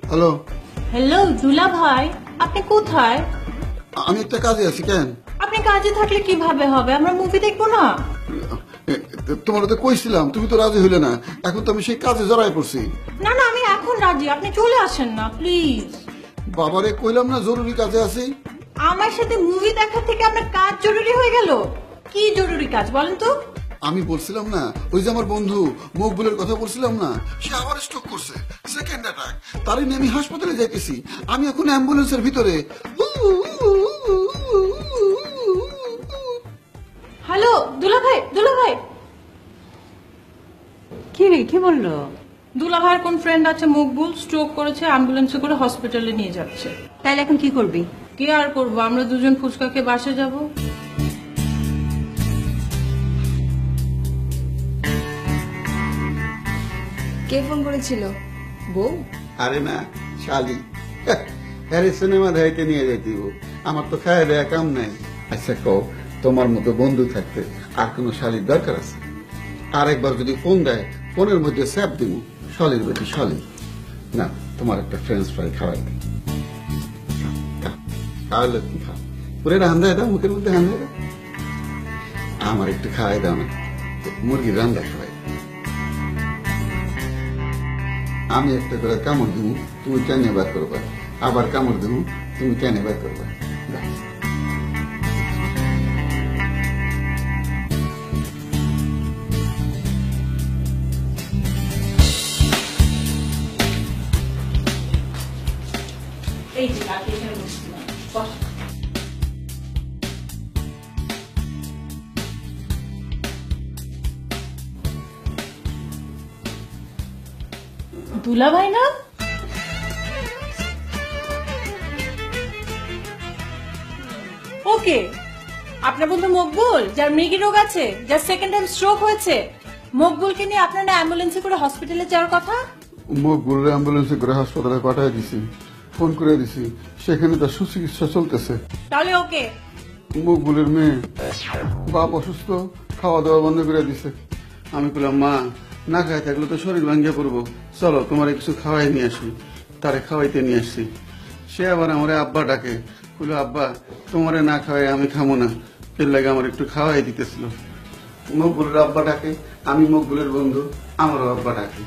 Hello, hello দুলা ভাই, আপনি কোথায়? আমি একটা কাজে আছি। কেন? আপনি কাজে থাকলে কিভাবে হবে? আমরা মুভি দেখবো না? তোমার তো কইছিলাম, তুমি তো রাজি হইলে না। এখন তো আমি সেই কাজে জড়াই পড়ছি। না না, আমি এখন রাজি, আপনি চলে আসেন না প্লিজ। বাবারে কইলাম না জরুরি কাজে আছি। আমার সাথে মুভি দেখার থেকে আপনার কাজ জরুরি হয়ে গেল। কি জরুরি কাজ বলেন তো? আমি বলছিলাম না, ওই যে আমার বন্ধু মকবুলের কথা বলছিলাম না, সে আবার স্ট্রোক করছে, সেকেন্ড অ্যাটাক। তারই নিয়ে আমি হাসপাতালে যাইতেছি। আমি এখন অ্যাম্বুলেন্সের ভিতরে। হ্যালো দুলা ভাই, দুলা ভাই। কি রে, কি বললো? দুলা ভাইয়ের কোন ফ্রেন্ড আছে মকবুল, স্ট্রোক করেছে, অ্যাম্বুলেন্সে করে হসপিটালে নিয়ে যাচ্ছে। তাইলে এখন কি করবি? কি আর করবো, আমরা দুজন ফুচকা খেয়ে বাসে যাবো। কে ফোন করেছিল? বউ? আরে না, শালি। হ্যারে সিনেমা দেখাইতে নিয়ে যাইতেইব। আমার তো খায় দেয়া কাম নাই। আচ্ছা কও, তোমার মতো বন্ধু থাকতে আর কোন শালির দরকার আছে? আরেকবার যদি ফোন দেয়, ফোনের মধ্যে স্যাপ দিব, শালির বেটি শালি। না, তোমার একটা ফ্রেঞ্চ ফ্রাই খাওয়াই দিই। খাওয়াইলে কি খাও? পুরে রান্ধায় দাও, মুখের মধ্যে রান্ধায় দাও। আমার একটু খাওয়াই দাও না, মুরগির রান্না খাওয়াই। আমি একটা করে কামড় দিব, তুমি কেন বার করবা। আবার কামড় দিব, তুমি কেন বার করবা। এই যে কাকে এখানে বসছিলাম, বস। দুলা ভাই না? ওকে, আপনার বন্ধু মকবুল, যার মৃগী রোগ আছে, যার সেকেন্ড টাইম স্ট্রোক হয়েছে, মকবুলকে নিয়ে আপনারা অ্যাম্বুলেন্সে করে হসপিটালে যাওয়ার কথা। মকবুলের অ্যাম্বুলেন্সে করে হাসপাতালে পাঠিয়ে দিছি, ফোন করে দিছি, সেখানে তার সুচিকিৎসা চলতেছে। তাহলে ওকে। মকবুলের মেয়ে বাপ অসুস্থ, খাওয়া দাওয়া বন্ধ করে দিছে। আমি বললাম, মা না খাই থাকলে তো শরীর ভাঙ্গিয়ে পড়বো, চলো তোমার কিছু খাওয়াই নিয়ে আসি। তারে খাওয়াইতে নিয়ে আসছি। সে আবার আমার আব্বা ডাকে, বললো আব্বা তোমারে না খাওয়াই আমি খামো না, এর লাগে আমার একটু খাওয়াই দিতেছিল। মকবুলের আব্বা ডাকে, আমি মকবুলের বন্ধু, আমারও আব্বা ডাকে।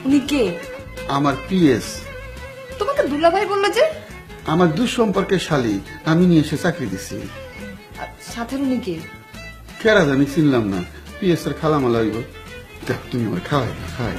উনি কে? আমার পিএস। তোমাকে দুলাভাই বললো যে? আমার দুঃসম্পর্কের শালী, আমি নিয়ে এসে চাকরি দিছি। সাথে উনি কে? কেরা জানি, চিনলাম না। পিএস এর খালামালা হইব। তুমি আমার খাওয়াই খাওয়াই।